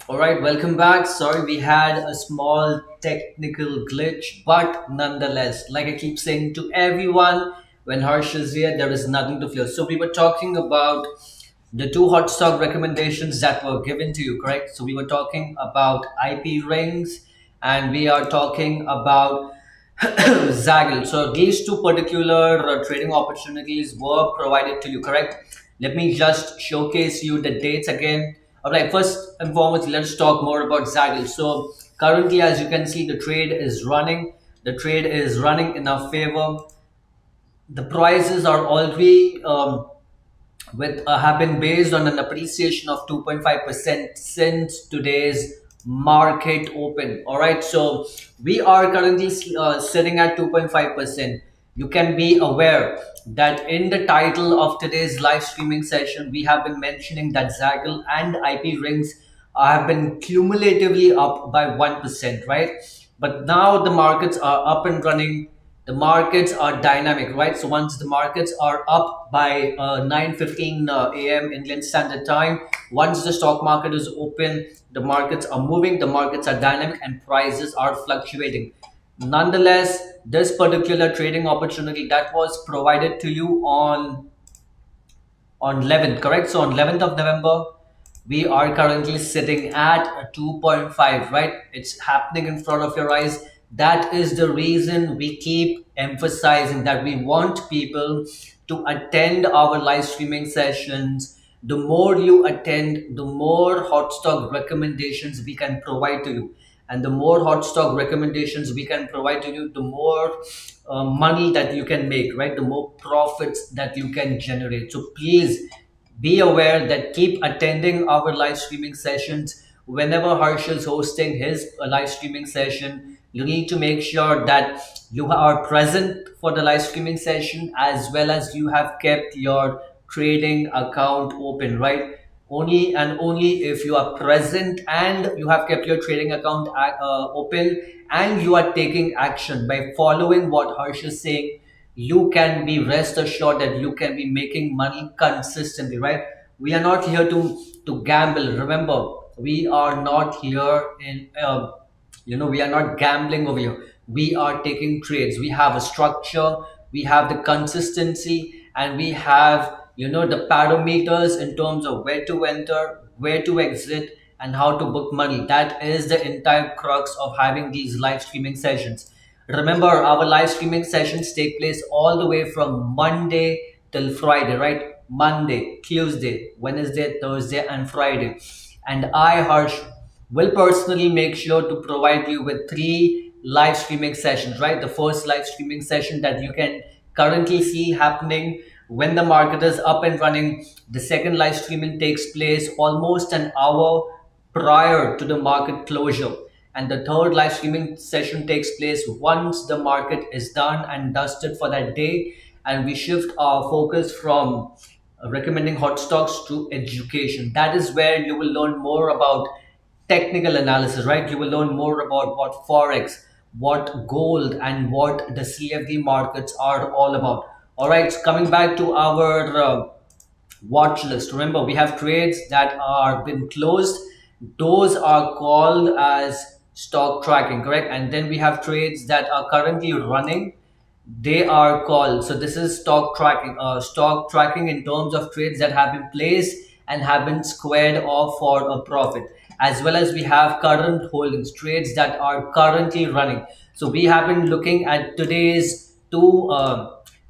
All right, welcome back. Sorry, we had a small technical glitch, but nonetheless, like I keep saying to everyone, when Harsh is here, there is nothing to fear. So, we were talking about the two hot stock recommendations that were given to you, correct? So, we were talking about IP rings and we are talking about ZAGGLE. So, these two particular trading opportunities were provided to you, correct? Let me just showcase you the dates again. All right, first and foremost, let's talk more about ZAGGLE. So currently, as you can see, the trade is running. The trade is running in our favor. The prices are already with have been based on an appreciation of 2.5% since today's market open. All right, so we are currently sitting at 2.5%. You can be aware that in the title of today's live streaming session we have been mentioning that ZAGGLE and IP rings have been cumulatively up by 1%, right? But now the markets are up and running. The markets are dynamic, right? So once the markets are up by 9:15 a.m. Indian Standard Time, once the stock market is open, the markets are moving, the markets are dynamic, and prices are fluctuating. Nonetheless, this particular trading opportunity that was provided to you on 11th, correct? So on 11th of November, we are currently sitting at a 2.5, right? It's happening in front of your eyes. That is the reason we keep emphasizing that we want people to attend our live streaming sessions. The more you attend, the more hot stock recommendations we can provide to you. And the more hot stock recommendations we can provide to you, the more money that you can make, right? The more profits that you can generate. So please be aware that keep attending our live streaming sessions. Whenever Harsh is hosting his live streaming session, you need to make sure that you are present for the live streaming session as well as you have kept your trading account open, right? Only and only if you are present and you have kept your trading account open and you are taking action by following what Harsh is saying, you can be rest assured that you can be making money consistently, right? We are not here to gamble. Remember, we are not here in we are not gambling over here. We are taking trades. We have a structure, we have the consistency, and we have the parameters in terms of where to enter, where to exit, and how to book money. That is the entire crux of having these live streaming sessions. Remember, our live streaming sessions take place all the way from Monday till Friday, right? Monday, Tuesday, Wednesday, Thursday, and Friday. And I, Harsh, will personally make sure to provide you with three live streaming sessions, right? The first live streaming session that you can currently see happening when the market is up and running. The second live streaming takes place almost an hour prior to the market closure. And the third live streaming session takes place once the market is done and dusted for that day. And we shift our focus from recommending hot stocks to education. That is where you will learn more about technical analysis, right? You will learn more about what Forex, what gold, and what the CFD markets are all about. All right, so coming back to our watch list. Remember, we have trades that are been closed. Those are called as stock tracking, correct? And then we have trades that are currently running. They are called, so this is stock tracking in terms of trades that have been placed and have been squared off for a profit. As well as we have current holdings, trades that are currently running. So we have been looking at today's two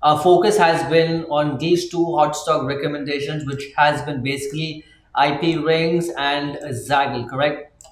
our focus has been on these two hot stock recommendations, which has been basically IP rings and ZAGGLE, correct?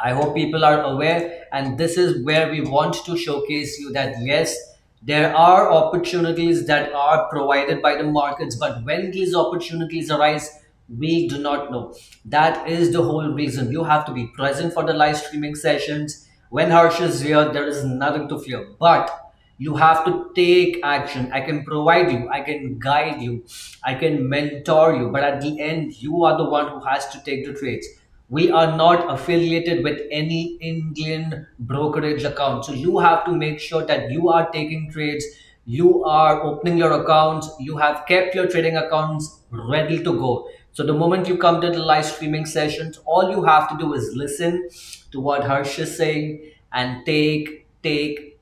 I hope people are aware, and this is where we want to showcase you that yes, there are opportunities that are provided by the markets, but when these opportunities arise, we do not know. That is the whole reason. You have to be present for the live streaming sessions. When Harsh is here, there is nothing to fear, but you have to take action. I can provide you, I can guide you, I can mentor you, but at the end, you are the one who has to take the trades. We are not affiliated with any Indian brokerage account. So you have to make sure that you are taking trades, you are opening your accounts, you have kept your trading accounts ready to go. So the moment you come to the live streaming sessions, all you have to do is listen to what Harsh is saying and take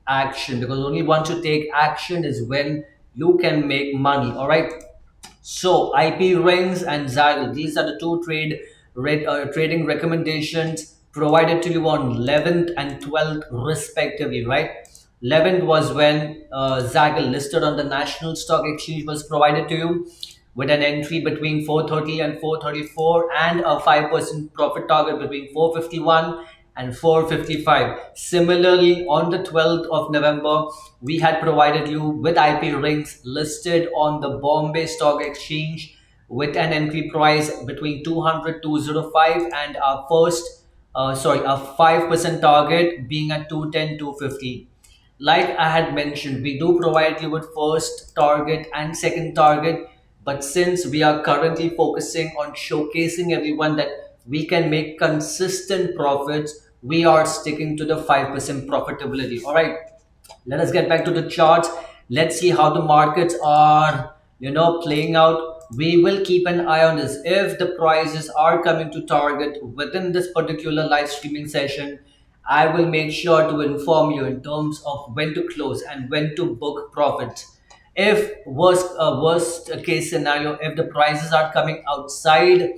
action, because only once you take action is when you can make money. All right. So IP rings and ZAGGLE, these are the two trading recommendations provided to you on 11th and 12th respectively, right? 11th was when ZAGGLE listed on the National Stock Exchange was provided to you with an entry between 430 and 434 and a 5% profit target between 451 and 455. Similarly, on the 12th of November, we had provided you with IP rings listed on the Bombay Stock Exchange with an entry price between 200 205 and our our 5% target being at 210 250. Like I had mentioned, we do provide you with first target and second target, but since we are currently focusing on showcasing everyone that we can make consistent profits, we are sticking to the 5% profitability. All right, let us get back to the charts. Let's see how the markets are, playing out. We will keep an eye on this. If the prices are coming to target within this particular live streaming session, I will make sure to inform you in terms of when to close and when to book profits. If worst case scenario, if the prices are coming outside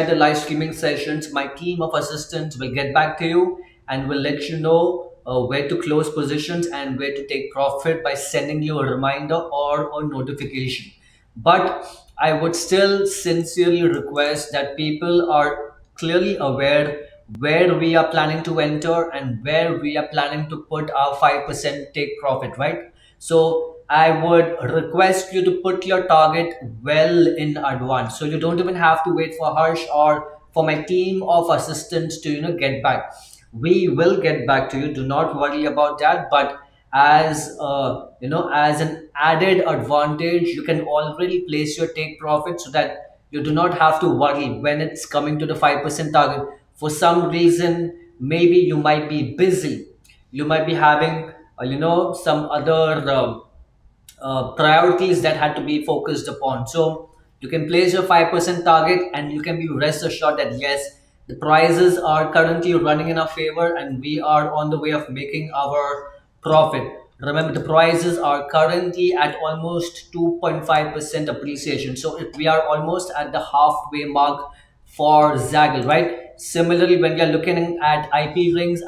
the live streaming sessions, my team of assistants will get back to you and will let you know where to close positions and where to take profit by sending you a reminder or a notification. But I would still sincerely request that people are clearly aware where we are planning to enter and where we are planning to put our 5% take profit, right? So I would request you to put your target well in advance. So you don't even have to wait for Harsh or for my team of assistants to get back. We will get back to you. Do not worry about that. But as an added advantage, you can already place your take profit so that you do not have to worry when it's coming to the 5% target. For some reason, maybe you might be busy, you might be having some other priorities that had to be focused upon. So you can place your 5% target and you can be rest assured that yes, the prices are currently running in our favor and we are on the way of making our profit. Remember, the prices are currently at almost 2.5% appreciation. So if we are almost at the halfway mark for ZAGGLE, right? Similarly, when we are looking at IP rings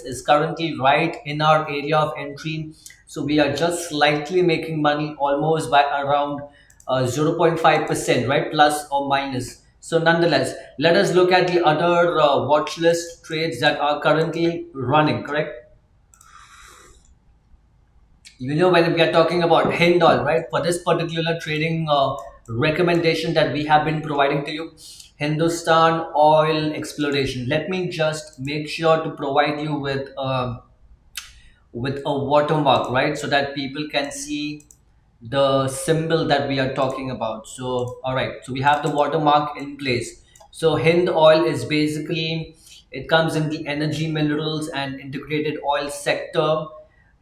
is currently right in our area of entry. So we are just slightly making money almost by around 0.5%, right? Plus or minus. So nonetheless, let us look at the other watch list trades that are currently running, correct? When we are talking about Hindol, right? For this particular trading recommendation that we have been providing to you, Hindustan Oil Exploration. Let me just make sure to provide you with a watermark, right? So that people can see the symbol that we are talking about. So, all right. So we have the watermark in place. So Hind Oil is basically, it comes in the energy, minerals, and integrated oil sector.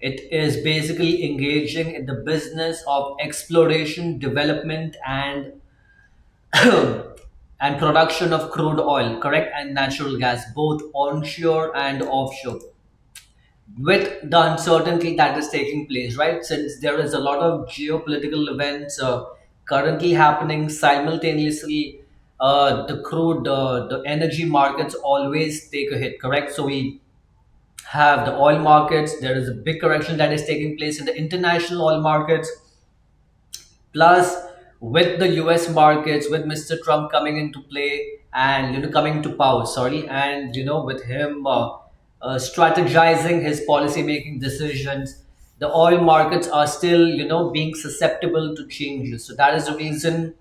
It is basically engaging in the business of exploration, development, and and production of crude oil, correct, and natural gas, both onshore and offshore. With the uncertainty that is taking place, right? Since there is a lot of geopolitical events currently happening simultaneously, the energy markets always take a hit, correct? So we have the oil markets. There is a big correction that is taking place in the international oil markets. Plus, with the US markets, with Mr. Trump coming into play and coming to power, sorry, and with him strategizing his policy making decisions, the oil markets are still being susceptible to changes. So that is the reason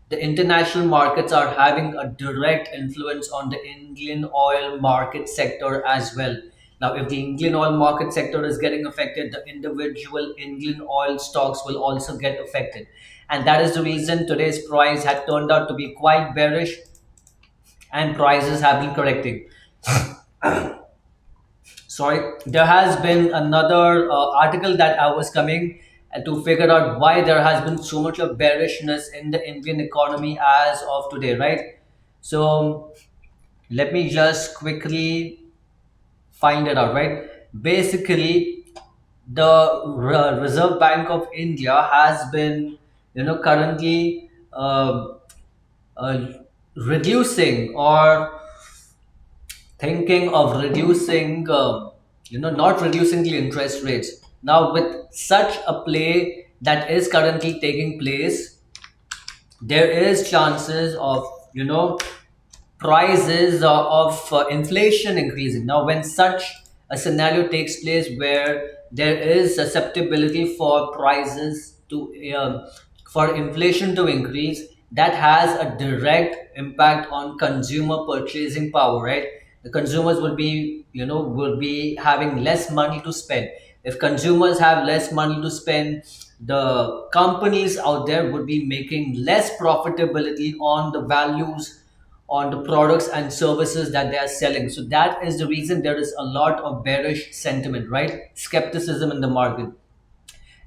the international markets are having a direct influence on the Indian oil market sector as well. Now, if the Indian oil market sector is getting affected, the individual Indian oil stocks will also get affected. And that is the reason today's price had turned out to be quite bearish and prices have been correcting. Sorry, there has been another article that I was coming. to figure out why there has been so much of bearishness in the Indian economy as of today, right? So let me just quickly find it out, right? Basically, the Reserve Bank of India has been, currently uh, reducing or thinking of reducing, not reducing the interest rates. Now, with such a play that is currently taking place, there is chances of, prices of inflation increasing. Now, when such a scenario takes place where there is susceptibility for prices to for inflation to increase, that has a direct impact on consumer purchasing power, right? The consumers will be, will be having less money to spend. If consumers have less money to spend, the companies out there would be making less profitability on the values, on the products and services that they are selling. So that is the reason there is a lot of bearish sentiment, right? Skepticism in the market.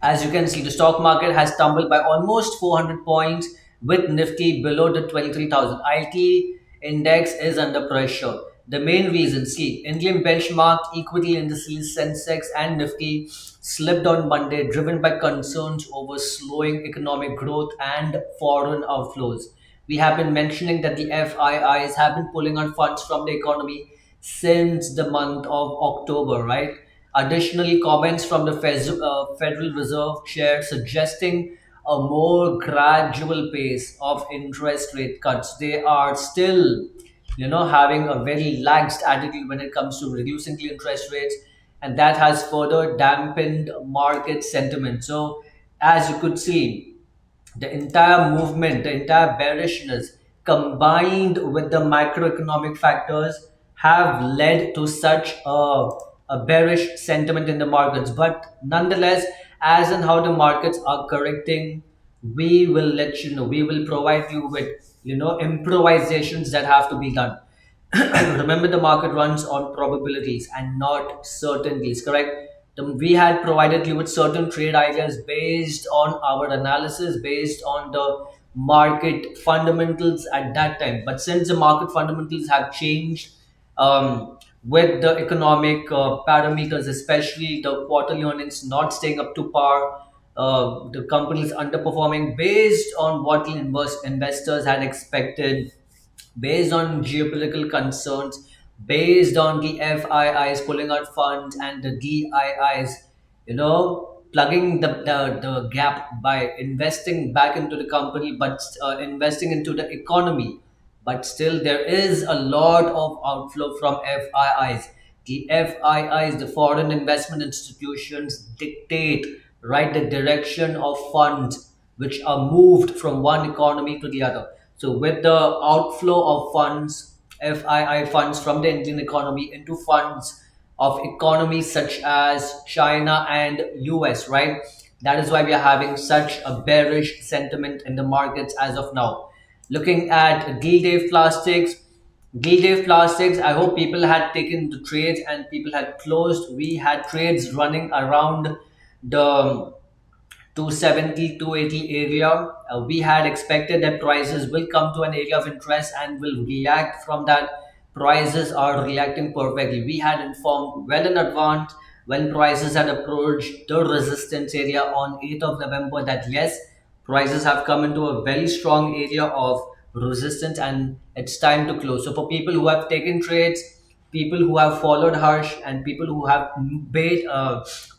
As you can see, the stock market has tumbled by almost 400 points with Nifty below the 23,000. IT index is under pressure. The main reason, see, Indian benchmark equity indices Sensex and Nifty slipped on Monday, driven by concerns over slowing economic growth and foreign outflows. We have been mentioning that the FIIs have been pulling on funds from the economy since the month of October, right? Additionally, comments from the Federal Reserve Chair suggesting a more gradual pace of interest rate cuts. They are still, having a very laxed attitude when it comes to reducing the interest rates, and that has further dampened market sentiment. So, as you could see, the entire movement, the entire bearishness combined with the macroeconomic factors have led to such a bearish sentiment in the markets. But nonetheless, as and how the markets are correcting, we will let you know. We will provide you with, improvisations that have to be done. Remember, the market runs on probabilities and not certainties, correct? We had provided you with certain trade ideas based on our analysis, based on the market fundamentals at that time. But since the market fundamentals have changed, with the economic parameters, especially the quarterly earnings not staying up to par, the companies underperforming based on what the investors had expected, based on geopolitical concerns, based on the FIIs pulling out funds and the DIIs, plugging the gap by investing back into the company, but investing into the economy. But still, there is a lot of outflow from FIIs. The FIIs, the foreign investment institutions, dictate, right, the direction of funds which are moved from one economy to the other. So with the outflow of funds, FII funds from the Indian economy into funds of economies such as China and US, right? That is why we are having such a bearish sentiment in the markets as of now. Looking at Gilday Plastics, Gilday Plastics, I hope people had taken the trades and people had closed. We had trades running around the 270, 280 area. We had expected that prices will come to an area of interest and will react from that. Prices are reacting perfectly. We had informed well in advance when prices had approached the resistance area on 8th of November that yes, prices have come into a very strong area of resistance and it's time to close. So for people who have taken trades, people who have followed Harsh, and people who have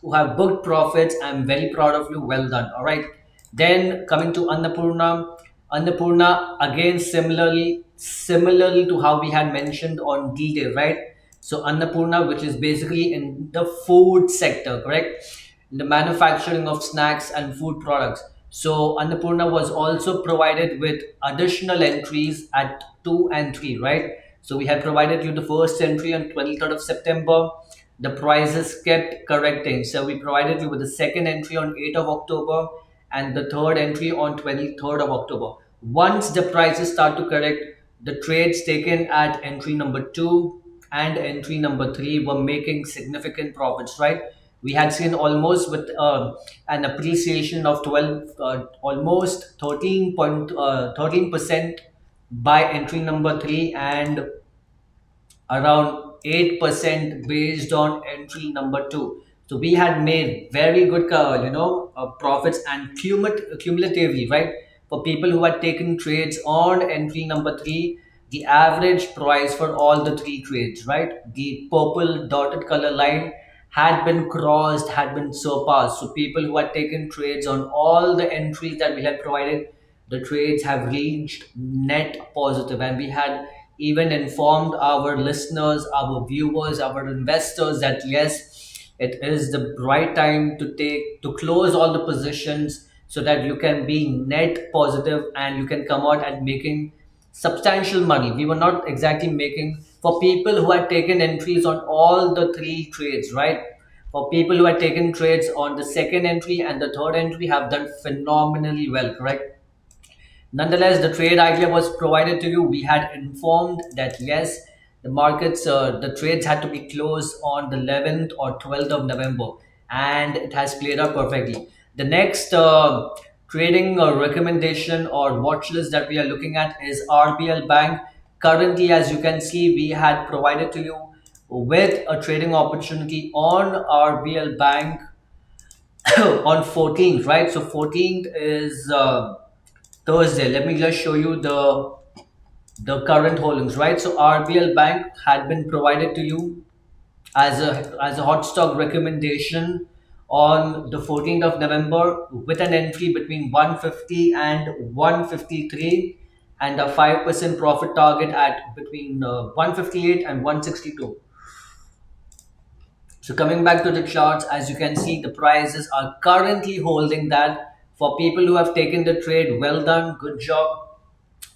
who have booked profits, I'm very proud of you. Well done. All right. Then coming to Annapurna, Annapurna again similarly to how we had mentioned on D-Day, right? So Annapurna, which is basically in the food sector, correct? In the manufacturing of snacks and food products. So Annapurna was also provided with additional entries at 2 and 3, right? So we had provided you the first entry on 23rd of September. The prices kept correcting. So we provided you with the second entry on 8th of October and the third entry on 23rd of October. Once the prices start to correct, the trades taken at entry number 2 and entry number 3 were making significant profits, right? We had seen almost with an appreciation of 12, almost 13% by entry number three, and around 8% based on entry number two. So we had made very good, profits, and cumulatively, right? For people who had taken trades on entry number three, the average price for all the three trades, right? The purple dotted color line had been crossed, had been surpassed. So people who had taken trades on all the entries that we had provided, the trades have reached net positive, and we had even informed our listeners, our viewers, our investors that yes, it is the right time to close all the positions so that you can be net positive and you can come out and making substantial money. We were not exactly making, for people who had taken entries on all the three trades, right? For people who had taken trades on the second entry and the third entry have done phenomenally well, correct? Nonetheless, the trade idea was provided to you. We had informed that yes, the trades had to be closed on the 11th or 12th of November, and it has played out perfectly. The next trading recommendation or watch list that we are looking at is RBL Bank. Currently, as you can see, we had provided to you with a trading opportunity on RBL Bank on 14th, right? So 14th is Thursday. Let me just show you the current holdings, right? So RBL Bank had been provided to you as a hot stock recommendation on the 14th of November with an entry between 150 and 153, and a 5% profit target at between 158 and 162. So coming back to the charts, as you can see, the prices are currently holding that. For people who have taken the trade, well done, good job.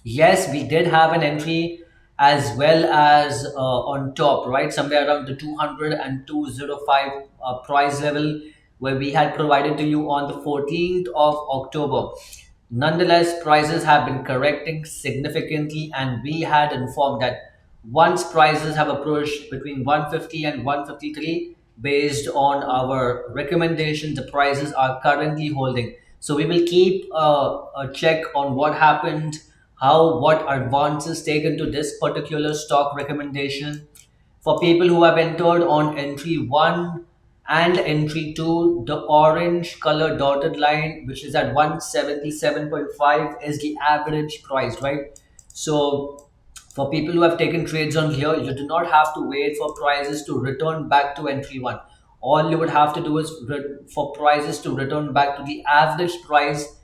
Yes, we did have an entry as well as on top, right? Somewhere around the 200 and 205 price level where we had provided to you on the 14th of October. Nonetheless, prices have been correcting significantly, and we had informed that once prices have approached between 150 and 153, based on our recommendation, the prices are currently holding. So we will keep a check on what happened, how what advances taken to this particular stock recommendation. For people who have entered on entry 1 and entry 2, the orange color dotted line, which is at 177.5, is the average price, right? So for people who have taken trades on here, you do not have to wait for prices to return back to entry 1. All you would have to do is for prices to return back to the average price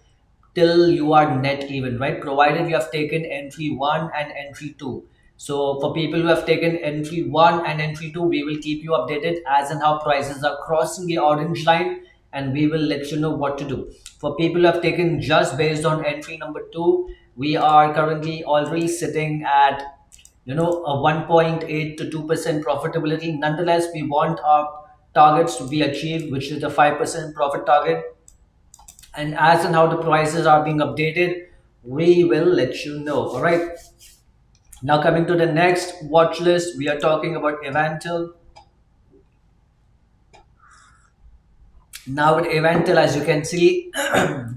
till you are net even, right? Provided you have taken entry 1 and entry 2. So for people who have taken entry 1 and entry 2, we will keep you updated as and how prices are crossing the orange line, and we will let you know what to do. For people who have taken just based on entry number 2, we are currently already sitting at a 1.8 to 2% profitability. Nonetheless, we want our targets to be achieved, which is the 5% profit target, and as and how the prices are being updated, we will let you know. All right, now coming to the next watch list, we are talking about Eventil. Now with Eventil, as you can see,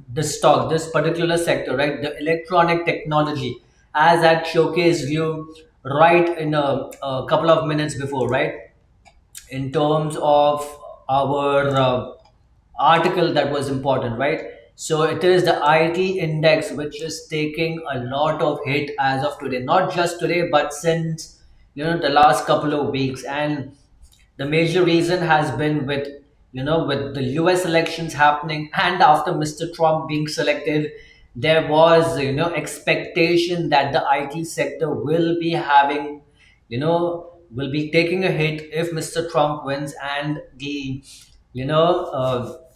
this particular sector, right, the electronic technology, as I showcased you right in a couple of minutes before, right, in terms of our article that was important, right? So it is the IT index which is taking a lot of hit as of today, not just today, but since the last couple of weeks. And the major reason has been with the US elections happening, and after Mr. Trump being selected, there was expectation that the IT sector will be taking a hit if Mr. Trump wins, and the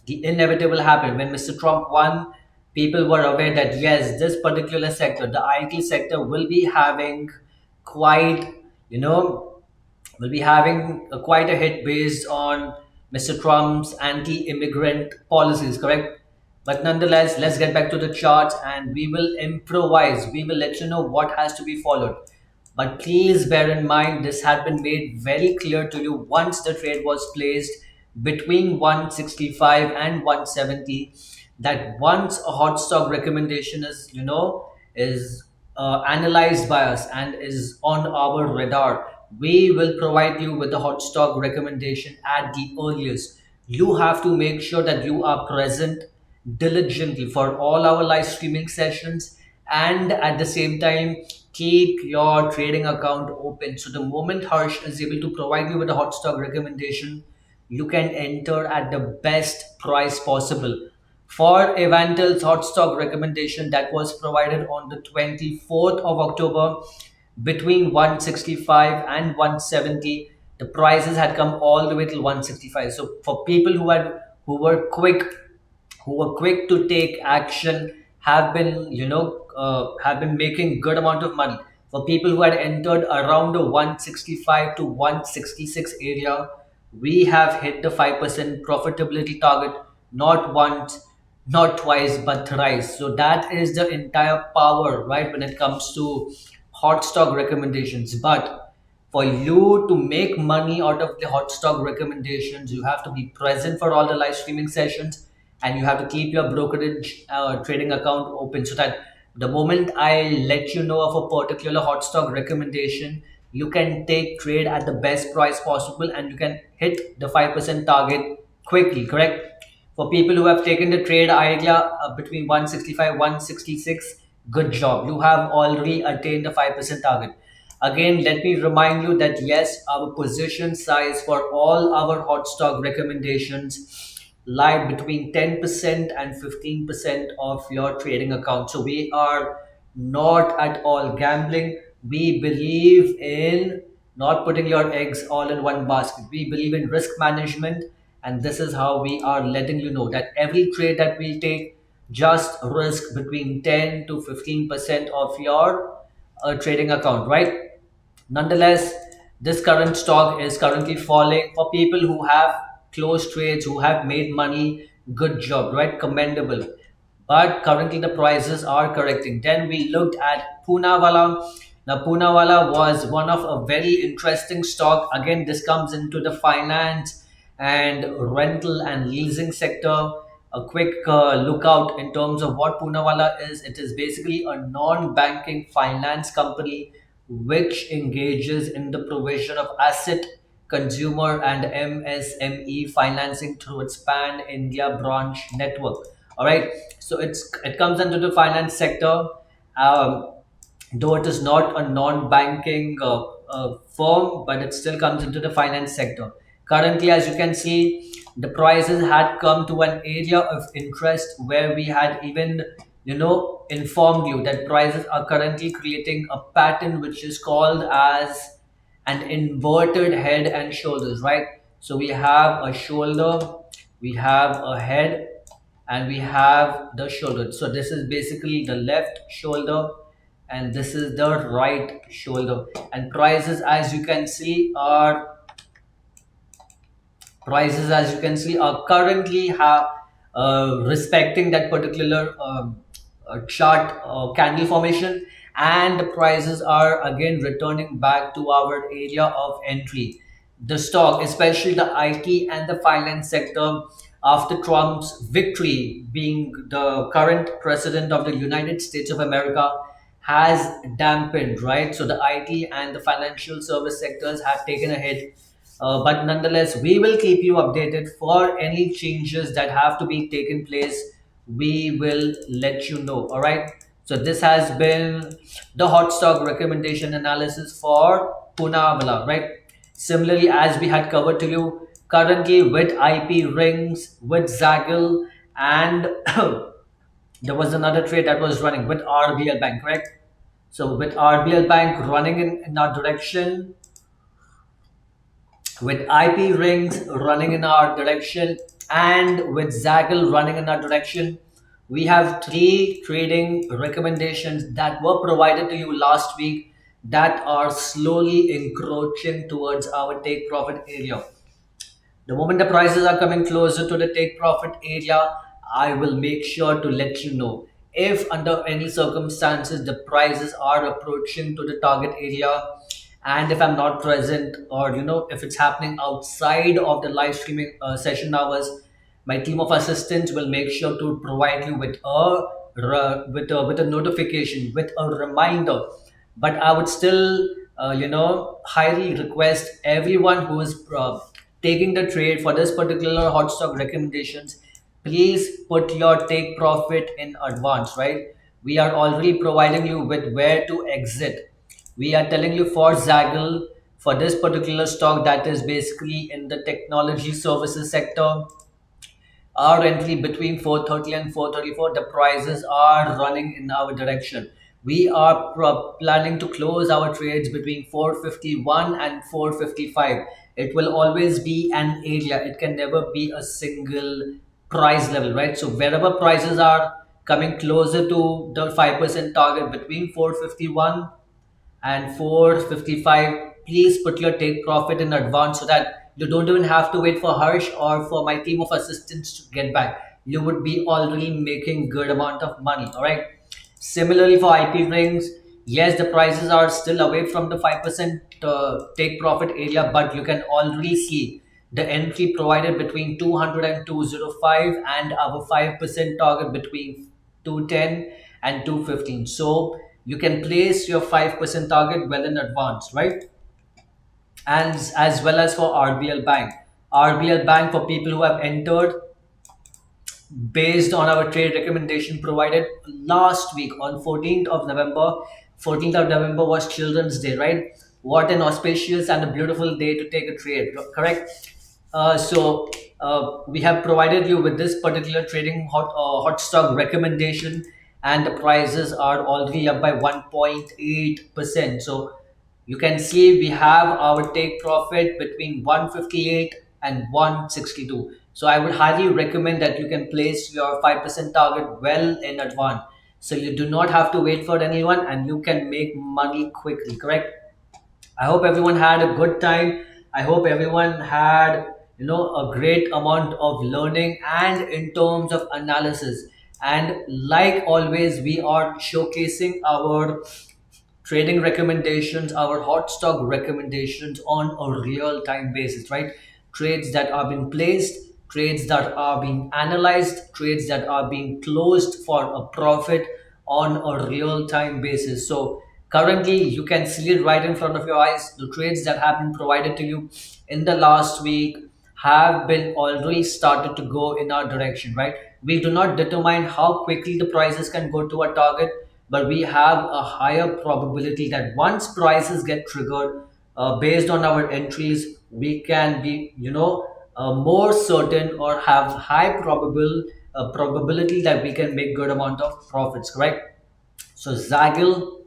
inevitable happened. When Mr. Trump won, people were aware that yes, this particular sector, the IT sector, quite you know will be having quite a hit based on Mr. Trump's anti-immigrant policies, correct? But nonetheless, let's get back to the charts and we will improvise. We will let you know what has to be followed. But please bear in mind, this had been made very clear to you once the trade was placed. between 165 and 170, that once a hot stock recommendation is is analyzed by us and is on our radar, we will provide you with the hot stock recommendation at the earliest. You have to make sure that you are present diligently for all our live streaming sessions, and at the same time keep your trading account open. So the moment Harsh is able to provide you with a hot stock recommendation, you can enter at the best price possible. For Evantel's hot stock recommendation that was provided on the 24th of October between 165 and 170, the prices had come all the way till 165. So for people who were quick who were quick to take action, have been have been making good amount of money. For people who had entered around the 165 to 166 area, we have hit the 5% profitability target, not once, not twice, but thrice. So that is the entire power, right, when it comes to hot stock recommendations. But for you to make money out of the hot stock recommendations, you have to be present for all the live streaming sessions, and you have to keep your brokerage trading account open, so that the moment I let you know of a particular hot stock recommendation, you can take trade at the best price possible and you can hit the 5% target quickly, correct? For people who have taken the trade idea between 165 166, good job, you have already attained the 5% target. Again, let me remind you that yes, our position size for all our hot stock recommendations lie between 10% and 15% of your trading account. So we are not at all gambling. We believe in not putting your eggs all in one basket. We believe in risk management, and this is how we are letting you know that every trade that we take, just risk between 10 to 15% of your trading account, right? Nonetheless, this current stock is currently falling. For people who have closed trades, who have made money, good job, right? Commendable. But currently the prices are correcting. Then we looked at Poonawalla. Now, Poonawalla was one of a very interesting stock. Again, this comes into the finance and rental and leasing sector. A quick lookout in terms of what Poonawalla is. It is basically a non-banking finance company which engages in the provision of asset, consumer, and MSME financing through its pan India branch network. All right, so it comes under the finance sector. Um, though it is not a non-banking firm, but it still comes into the finance sector. Currently, as you can see, the prices had come to an area of interest where we had even informed you that prices are currently creating a pattern which is called as an inverted head and shoulders, right? So we have a shoulder, we have a head, and we have the shoulder. So this is basically the left shoulder and this is the right shoulder, and prices as you can see are currently have respecting that particular chart candle formation, and the prices are again returning back to our area of entry. The stock, especially the IT and the finance sector, after Trump's victory, being the current president of the United States of America, has dampened, right? So the IT and the financial service sectors have taken a hit, but nonetheless, we will keep you updated for any changes that have to be taken place. We will let you know. All right. So this has been the hot stock recommendation analysis for Poonawalla, right? Similarly, as we had covered to you, currently with IP rings, with ZAGGLE, and there was another trade that was running with RBL Bank, correct? So with RBL Bank running in our direction, with IP rings running in our direction, and with ZAGGLE running in our direction, we have three trading recommendations that were provided to you last week that are slowly encroaching towards our take profit area. The moment the prices are coming closer to the take profit area, I will make sure to let you know. If under any circumstances the prices are approaching to the target area, And if I'm not present, or if it's happening outside of the live streaming session hours, my team of assistants will make sure to provide you with a notification, with a reminder. But I would still highly request everyone who is taking the trade for this particular hot stock recommendations, please put your take profit in advance, right? We are already providing you with where to exit. We are telling you for ZAGGLE, for this particular stock that is basically in the technology services sector, our entry between 430 and 434, the prices are running in our direction. We are planning to close our trades between 451 and 455. It will always be an area, it can never be a single price level, right? So wherever prices are coming closer to the 5% target between 451 and 455, please put your take profit in advance so that you don't even have to wait for Harsh or for my team of assistants to get back. You would be already making good amount of money. All right. Similarly for IP rings, yes, the prices are still away from the 5% take profit area, but you can already see the entry provided between 200 and 205, and our 5% target between 210 and 215. So you can place your 5% target well in advance, right? And as well as for RBL Bank. RBL Bank, for people who have entered based on our trade recommendation provided last week on 14th of November. 14th of November was Children's Day, right? What an auspicious and a beautiful day to take a trade, correct? We have provided you with this particular trading hot stock recommendation, and the prices are already up by 1.8%. So you can see we have our take profit between 158 and 162. So I would highly recommend that you can place your 5% target well in advance. So you do not have to wait for anyone and you can make money quickly, correct? I hope everyone had a good time. I hope everyone had, a great amount of learning and in terms of analysis. And like always, we are showcasing our trading recommendations, our hot stock recommendations on a real time basis, right? Trades that are being placed, trades that are being analyzed, trades that are being closed for a profit on a real time basis. So currently you can see it right in front of your eyes. The trades that have been provided to you in the last week have been already started to go in our direction, right? We do not determine how quickly the prices can go to a target, but we have a higher probability that once prices get triggered, based on our entries, we can be, more certain or have high probability that we can make good amount of profits, correct? So ZAGGLE,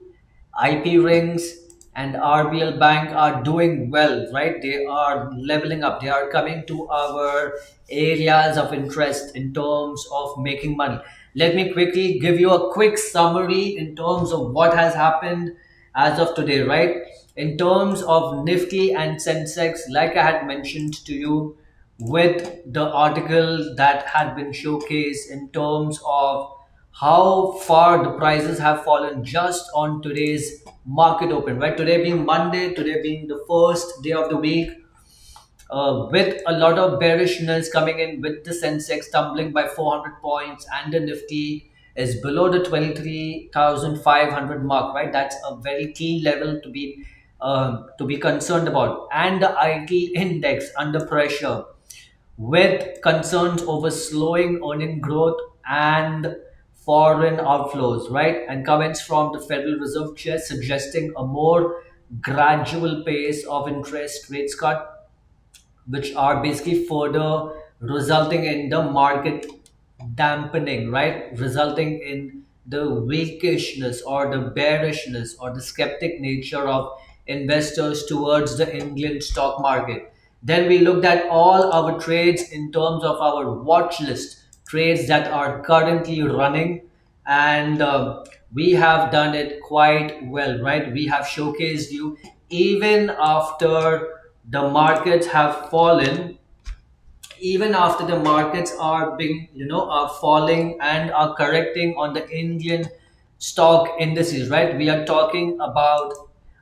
IP rings, and RBL Bank are doing well, right? They are leveling up. They are coming to our areas of interest in terms of making money. Let me quickly give you a quick summary in terms of what has happened as of today, right? In terms of Nifty and Sensex, like I had mentioned to you with the article that had been showcased in terms of how far the prices have fallen just on today's market open, right? Today being Monday, today being the first day of the week, with a lot of bearishness coming in, with the Sensex tumbling by 400 points and the Nifty is below the 23,500 mark, right? That's a very key level to be concerned about. And the IT index under pressure with concerns over slowing earning growth and foreign outflows, right? And comments from the Federal Reserve Chair suggesting a more gradual pace of interest rates cut, which are basically further resulting in the market dampening, right? Resulting in the weakishness or the bearishness or the skeptic nature of investors towards the England stock market. Then we looked at all our trades in terms of our watch list, trades that are currently running, and we have done it quite well, right? We have showcased you even after the markets have fallen, even after the markets are being, are falling and are correcting on the Indian stock indices, right? We are talking about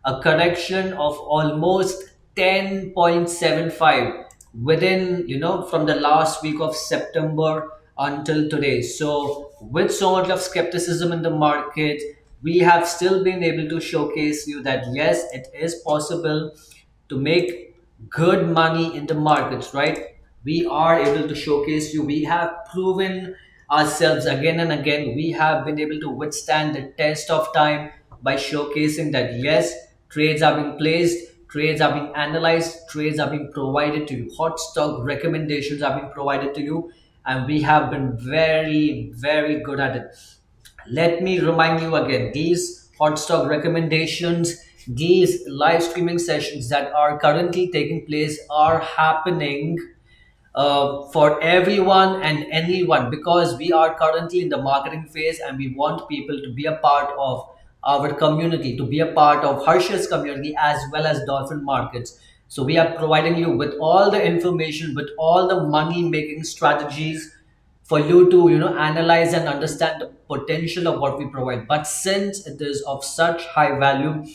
a correction of almost 10.75 within, from the last week of September until today. So with so much of skepticism in the market, we have still been able to showcase you that yes, it is possible to make good money in the markets, right? We are able to showcase you. We have proven ourselves again and again. We have been able to withstand the test of time by showcasing that yes, trades are being placed, trades are being analyzed, trades are being provided to you, hot stock recommendations are being provided to you, and we have been very, very good at it. Let me remind you again, these hot stock recommendations, these live streaming sessions that are currently taking place are happening for everyone and anyone, because we are currently in the marketing phase and we want people to be a part of our community, to be a part of Harsh's community as well as Dolphin Markets. So we are providing you with all the information, with all the money making strategies for you to analyze and understand the potential of what we provide. But since it is of such high value,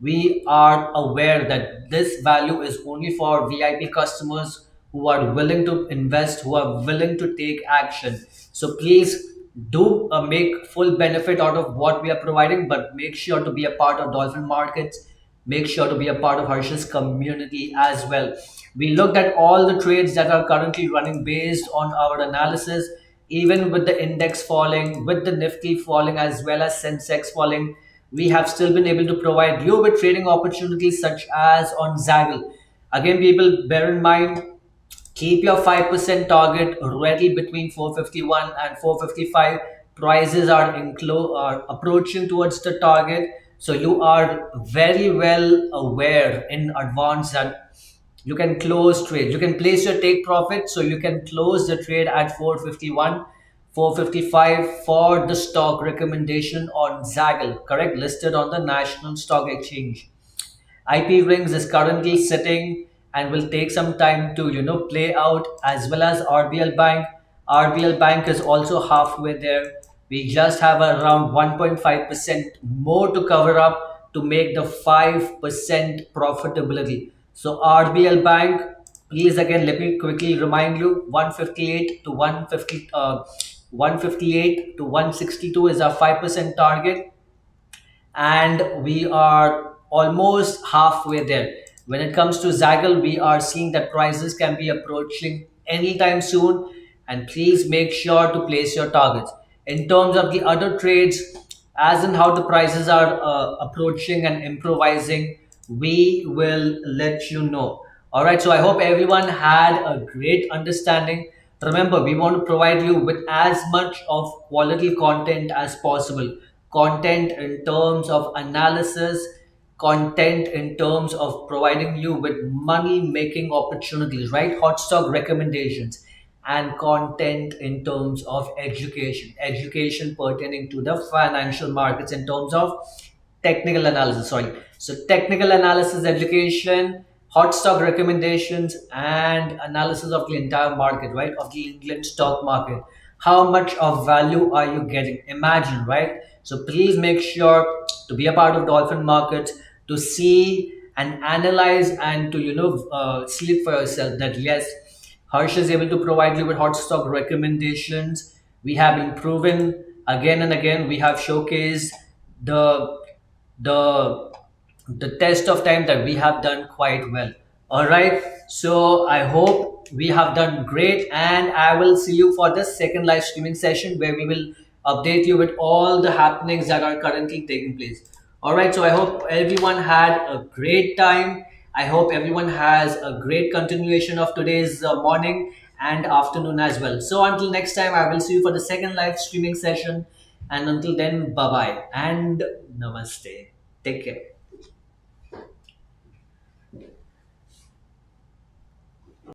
we are aware that this value is only for VIP customers who are willing to invest, who are willing to take action. So please do make full benefit out of what we are providing, but make sure to be a part of Dolphin Markets. Make sure to be a part of Harsh's community as well. We looked at all the trades that are currently running based on our analysis, even with the index falling, with the Nifty falling, as well as Sensex falling. We have still been able to provide you with trading opportunities such as on ZAGGLE. Again, people, bear in mind, keep your 5% target ready between 451 and 455. Prices are are approaching towards the target. So you are very well aware in advance that you can close trade. You can place your take profit. So you can close the trade at 451, 455 for the stock recommendation on ZAGGLE, correct? Listed on the National Stock Exchange. IP rings is currently sitting and will take some time to play out, as well as RBL Bank. RBL Bank is also halfway there. We just have around 1.5% more to cover up to make the 5% profitability. So RBL Bank, please again let me quickly remind you, 158 to 158 to 162 is our 5% target, and we are almost halfway there. When it comes to ZAGGLE, we are seeing that prices can be approaching anytime soon, and please make sure to place your targets. In terms of the other trades, as in how the prices are approaching and improvising, we will let you know. All right, so I hope everyone had a great understanding. Remember, we want to provide you with as much of quality content as possible. Content in terms of analysis, content in terms of providing you with money making opportunities, right? Hot stock recommendations, and content in terms of education pertaining to the financial markets in terms of technical analysis. Sorry. So technical analysis, education, hot stock recommendations, and analysis of the entire market, right? Of the England stock market. How much of value are you getting? Imagine, right? So please make sure to be a part of Dolphin Markets, to see and analyze and to see it for yourself that yes, Harsh is able to provide you with hot stock recommendations. We have been proven again and again. We have showcased the the the test of time that we have done quite well. All right. So I hope we have done great, and I will see you for the second live streaming session where we will update you with all the happenings that are currently taking place. All right. So I hope everyone had a great time. I hope everyone has a great continuation of today's morning and afternoon as well. So until next time, I will see you for the second live streaming session. And until then, bye bye and namaste. Take care.